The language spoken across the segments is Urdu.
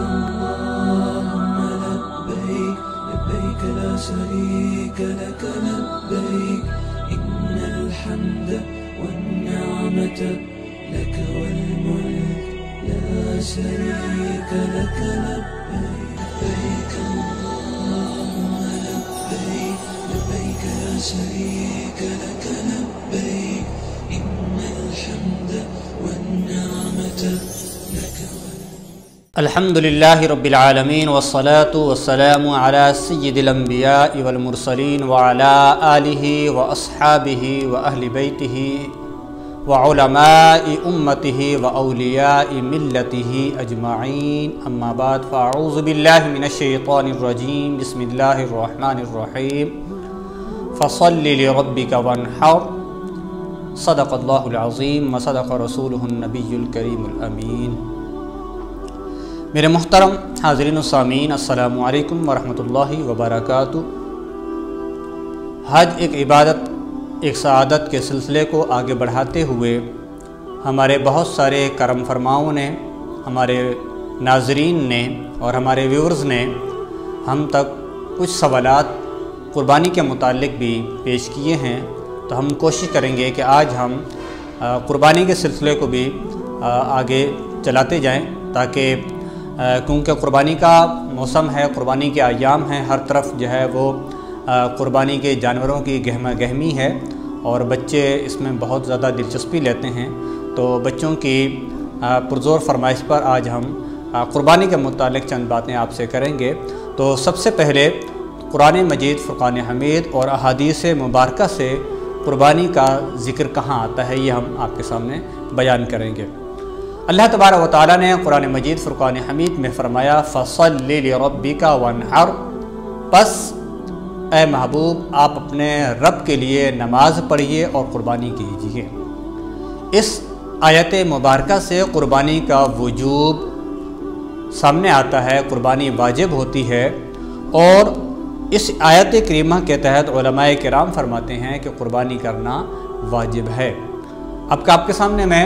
اللهم لبيك لبيك لا شريك لك لبيك إن الحمد والنعمة لك والملك لا شريك لك لبيك اللهم لبيك لبيك لا شريك لك لبيك إن الحمد والنعمة لك الحمد للہ رب العالمین والصلاة والسلام علی سید الانبیاء والمرسلین وعلی آلہ واصحابہ واہل بیتہ وعلماء امتہ واولیاء ملتہ اجمعین اما بعد فاعوذ باللہ من الشیطان الرجیم بسم اللہ الرحمن الرحیم فصل لربک وانحر صدق اللہ العظیم وصدق رسولہ النبی الکریم الامین۔ میرے محترم حاضرین و سامعین، السلام علیکم ورحمۃ اللہ وبرکاتہ۔ حج ایک عبادت، ایک سعادت کے سلسلے کو آگے بڑھاتے ہوئے ہمارے بہت سارے کرم فرماؤں نے، ہمارے ناظرین نے اور ہمارے ویورز نے ہم تک کچھ سوالات قربانی کے متعلق بھی پیش کیے ہیں، تو ہم کوشش کریں گے کہ آج ہم قربانی کے سلسلے کو بھی آگے چلاتے جائیں، تاکہ کیونکہ قربانی کا موسم ہے، قربانی کے ایام ہیں، ہر طرف جو ہے وہ قربانی کے جانوروں کی گہما گہمی ہے اور بچے اس میں بہت زیادہ دلچسپی لیتے ہیں، تو بچوں کی پرزور فرمائش پر آج ہم قربانی کے متعلق چند باتیں آپ سے کریں گے۔ تو سب سے پہلے قرآن مجید، فرقان حمید اور احادیث مبارکہ سے قربانی کا ذکر کہاں آتا ہے، یہ ہم آپ کے سامنے بیان کریں گے۔ اللہ تبارک و تعالیٰ نے قرآن مجید فرقان حمید میں فرمایا فصل لربک وانحر، پس اے محبوب آپ اپنے رب کے لیے نماز پڑھیے اور قربانی کیجیے۔ اس آیت مبارکہ سے قربانی کا وجوب سامنے آتا ہے، قربانی واجب ہوتی ہے، اور اس آیت کریمہ کے تحت علماء کرام فرماتے ہیں کہ قربانی کرنا واجب ہے۔ اب آپ کے سامنے میں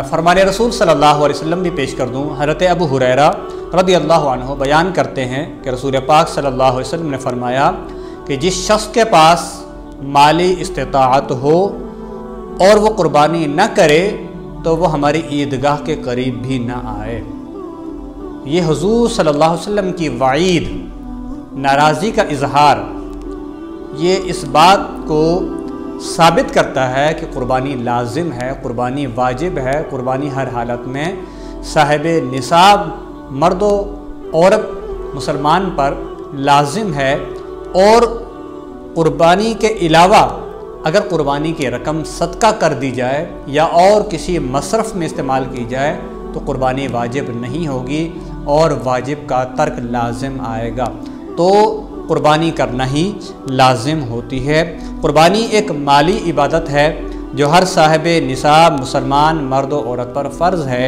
فرمان رسول صلی اللہ علیہ وسلم بھی پیش کر دوں۔ حضرت ابو ہریرہ رضی اللہ عنہ بیان کرتے ہیں کہ رسول پاک صلی اللہ علیہ وسلم نے فرمایا کہ جس شخص کے پاس مالی استطاعت ہو اور وہ قربانی نہ کرے تو وہ ہماری عیدگاہ کے قریب بھی نہ آئے۔ یہ حضور صلی اللہ علیہ وسلم کی وعید، ناراضی کا اظہار، یہ اس بات کو ثابت کرتا ہے کہ قربانی لازم ہے، قربانی واجب ہے، قربانی ہر حالت میں صاحب نصاب مرد و عورت مسلمان پر لازم ہے، اور قربانی کے علاوہ اگر قربانی کی رقم صدقہ کر دی جائے یا اور کسی مصرف میں استعمال کی جائے تو قربانی واجب نہیں ہوگی اور واجب کا ترک لازم آئے گا، تو قربانی کرنا ہی لازم ہوتی ہے۔ قربانی ایک مالی عبادت ہے جو ہر صاحب نصاب مسلمان مرد و عورت پر فرض ہے،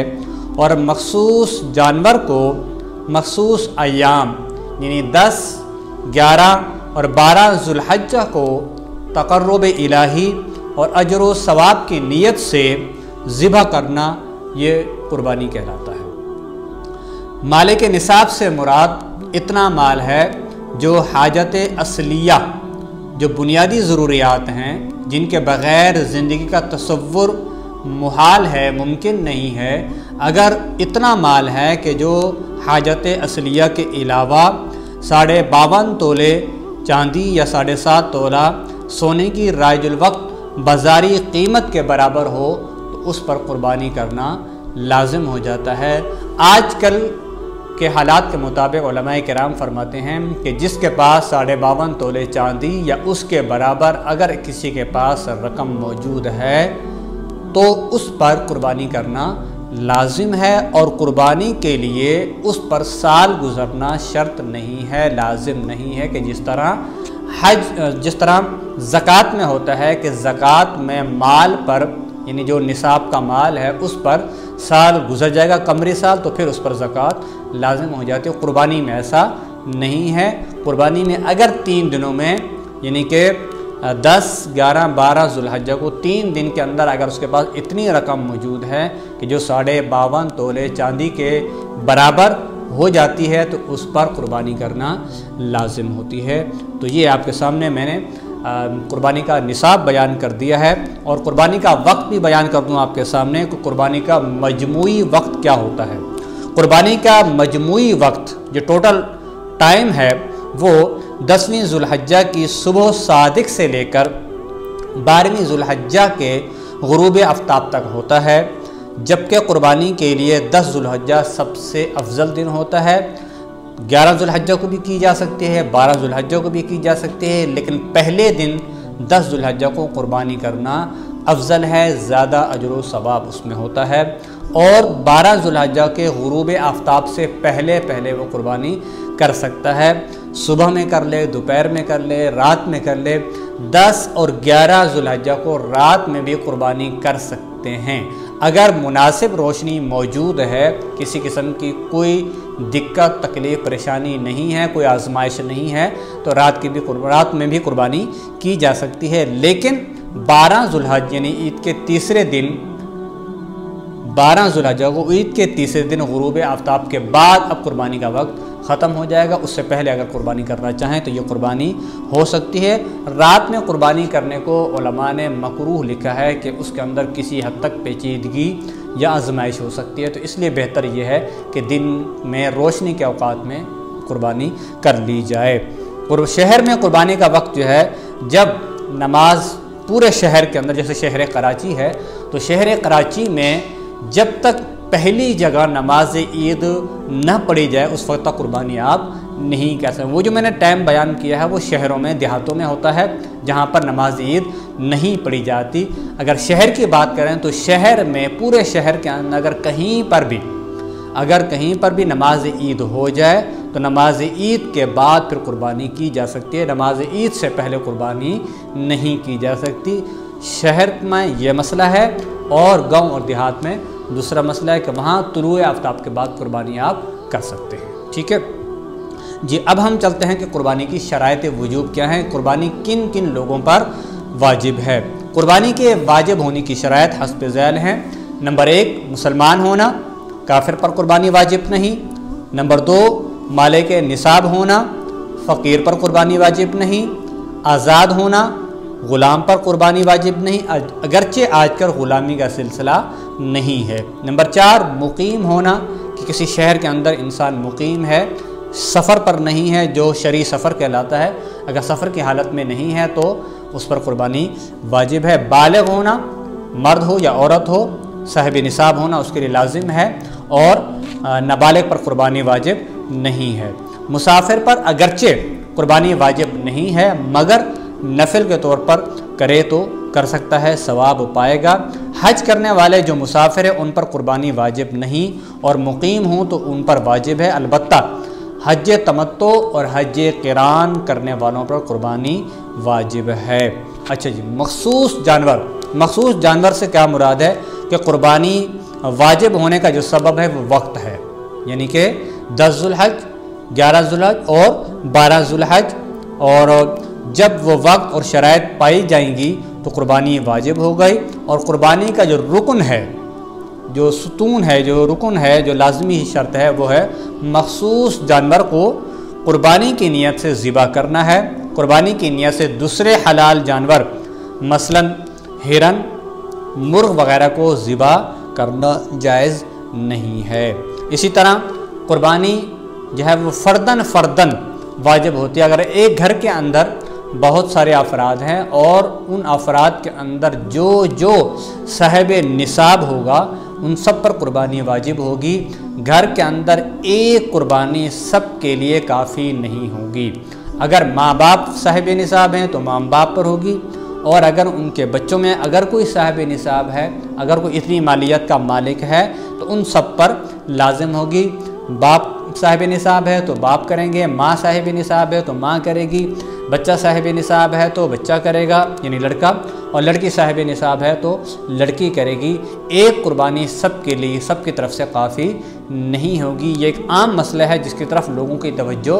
اور مخصوص جانور کو مخصوص ایام یعنی 10، 11 اور 12 ذوالحجہ کو تقرب الہی اور اجر و ثواب کی نیت سے ذبح کرنا یہ قربانی کہلاتا ہے۔ مال کے نصاب سے مراد اتنا مال ہے جو حاجت اصلیہ، جو بنیادی ضروریات ہیں جن کے بغیر زندگی کا تصور محال ہے، ممکن نہیں ہے، اگر اتنا مال ہے کہ جو حاجت اصلیہ کے علاوہ 52.5 تولے چاندی یا 7.5 تولہ سونے کی رائج الوقت بازاری قیمت کے برابر ہو تو اس پر قربانی کرنا لازم ہو جاتا ہے۔ آج کل کے حالات کے مطابق علماء کرام فرماتے ہیں کہ جس کے پاس 52.5 تولے چاندی یا اس کے برابر اگر کسی کے پاس رقم موجود ہے تو اس پر قربانی کرنا لازم ہے، اور قربانی کے لیے اس پر سال گزرنا شرط نہیں ہے، لازم نہیں ہے کہ جس طرح زکوٰۃ میں ہوتا ہے کہ زکوٰۃ میں مال پر یعنی جو نصاب کا مال ہے اس پر سال گزر جائے گا، قمری سال، تو پھر اس پر زکوٰۃ لازم ہو جاتی ہے۔ قربانی میں ایسا نہیں ہے۔ قربانی میں اگر 3 دنوں میں یعنی کہ 10، 11، 12 ذوالحجہ کو 3 دن کے اندر اگر اس کے پاس اتنی رقم موجود ہے کہ جو 52.5 تولے چاندی کے برابر ہو جاتی ہے تو اس پر قربانی کرنا لازم ہوتی ہے۔ تو یہ آپ کے سامنے میں نے قربانی کا نصاب بیان کر دیا ہے، اور قربانی کا وقت بھی بیان کر دوں آپ کے سامنے کہ قربانی کا مجموعی وقت کیا ہوتا ہے۔ قربانی کا مجموعی وقت جو ٹوٹل ٹائم ہے وہ 10ویں ذوالحجہ کی صبح صادق سے لے کر 12ویں ذوالحجہ کے غروب آفتاب تک ہوتا ہے، جبکہ قربانی کے لیے 10 ذوالحجہ سب سے افضل دن ہوتا ہے۔ 11 ذوالحجہ کو بھی کی جا سکتی ہے، 12 ذوالحجہ کو بھی کی جا سکتی ہے، لیکن پہلے دن 10 ذوالحجہ کو قربانی کرنا افضل ہے، زیادہ اجر و ثواب اس میں ہوتا ہے۔ اور 12 ذوالحجہ کے غروب آفتاب سے پہلے وہ قربانی کر سکتا ہے، صبح میں کر لے، دوپہر میں کر لے، رات میں کر لے۔ 10 اور 11 ذوالحجہ کو رات میں بھی قربانی کر سکتے ہیں، اگر مناسب روشنی موجود ہے، کسی قسم کی کوئی دقت تکلیف پریشانی نہیں ہے، کوئی آزمائش نہیں ہے، تو رات میں بھی قربانی کی جا سکتی ہے۔ لیکن 12 ذوالحجہ یعنی عید کے تیسرے دن، 12 ذوالحجہ کو عید کے تیسرے دن غروب آفتاب کے بعد اب قربانی کا وقت ختم ہو جائے گا۔ اس سے پہلے اگر قربانی کرنا چاہیں تو یہ قربانی ہو سکتی ہے۔ رات میں قربانی کرنے کو علماء نے مکروہ لکھا ہے کہ اس کے اندر کسی حد تک پیچیدگی یا آزمائش ہو سکتی ہے، تو اس لیے بہتر یہ ہے کہ دن میں روشنی کے اوقات میں قربانی کر لی جائے۔ اور شہر میں قربانی کا وقت جو ہے، جب نماز پورے شہر کے اندر، جیسے شہر کراچی ہے، تو شہر کراچی میں جب تک پہلی جگہ نماز عید نہ پڑھی جائے اس وقت تک قربانی آپ نہیں کر سکتے۔ وہ جو میں نے ٹائم بیان کیا ہے وہ شہروں میں، دیہاتوں میں ہوتا ہے جہاں پر نماز عید نہیں پڑھی جاتی۔ اگر شہر کی بات کریں تو شہر میں، پورے شہر کے اندر اگر کہیں پر بھی نماز عید ہو جائے تو نماز عید کے بعد پھر قربانی کی جا سکتی ہے، نماز عید سے پہلے قربانی نہیں کی جا سکتی۔ شہر میں یہ مسئلہ ہے، اور گاؤں اور دیہات میں دوسرا مسئلہ ہے کہ وہاں طلوع آفتاب کے بعد قربانی آپ کر سکتے ہیں۔ ٹھیک ہے جی، اب ہم چلتے ہیں کہ قربانی کی شرائط وجوب کیا ہیں، قربانی کن کن لوگوں پر واجب ہے۔ قربانی کے واجب ہونے کی شرائط حسب ذیل ہیں۔ نمبر 1 مسلمان ہونا، کافر پر قربانی واجب نہیں۔ نمبر 2 مالک نصاب ہونا، فقیر پر قربانی واجب نہیں۔ آزاد ہونا، غلام پر قربانی واجب نہیں، اگرچہ آج کل غلامی کا سلسلہ نہیں ہے۔ نمبر 4 مقیم ہونا، کہ کسی شہر کے اندر انسان مقیم ہے، سفر پر نہیں ہے، جو شرعی سفر کہلاتا ہے، اگر سفر کی حالت میں نہیں ہے تو اس پر قربانی واجب ہے۔ بالغ ہونا، مرد ہو یا عورت ہو، صاحب نصاب ہونا اس کے لیے لازم ہے، اور نابالغ پر قربانی واجب نہیں ہے۔ مسافر پر اگرچہ قربانی واجب نہیں ہے، مگر نفل کے طور پر کرے تو کر سکتا ہے، ثواب پائے گا۔ حج کرنے والے جو مسافر ہیں ان پر قربانی واجب نہیں، اور مقیم ہوں تو ان پر واجب ہے، البتہ حج تمتع اور حج قران کرنے والوں پر قربانی واجب ہے۔ اچھا جی، مخصوص جانور سے کیا مراد ہے کہ قربانی واجب ہونے کا جو سبب ہے وہ وقت ہے، یعنی کہ 10 ذوالحج، 11 ذوالحج اور 12 ذوالحج، اور جب وہ وقت اور شرائط پائی جائیں گی تو قربانی واجب ہو گئی۔ اور قربانی کا جو رکن ہے، جو ستون ہے، جو رکن ہے، جو لازمی شرط ہے، وہ ہے مخصوص جانور کو قربانی کی نیت سے ذبح کرنا ہے۔ قربانی کی نیت سے دوسرے حلال جانور مثلا ہرن، مرغ وغیرہ کو ذبح کرنا جائز نہیں ہے۔ اسی طرح قربانی جو ہے وہ فردن واجب ہوتی ہے۔ اگر ایک گھر کے اندر بہت سارے افراد ہیں اور ان افراد کے اندر جو صاحب نصاب ہوگا ان سب پر قربانی واجب ہوگی۔ گھر کے اندر ایک قربانی سب کے لیے کافی نہیں ہوگی۔ اگر ماں باپ صاحب نصاب ہیں تو ماں باپ پر ہوگی، اور اگر ان کے بچوں میں اگر کوئی صاحب نصاب ہے، اگر کوئی اتنی مالیت کا مالک ہے تو ان سب پر لازم ہوگی۔ باپ صاحب نصاب ہے تو باپ کریں گے، ماں صاحب نصاب ہے تو ماں کرے گی، بچہ صاحب نصاب ہے تو بچہ کرے گا یعنی لڑکا، اور لڑکی صاحب نصاب ہے تو لڑکی کرے گی۔ ایک قربانی سب کے لیے، سب کی طرف سے کافی نہیں ہوگی۔ یہ ایک عام مسئلہ ہے جس کی طرف لوگوں کی توجہ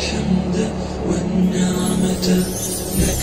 الحمد والنعمة لك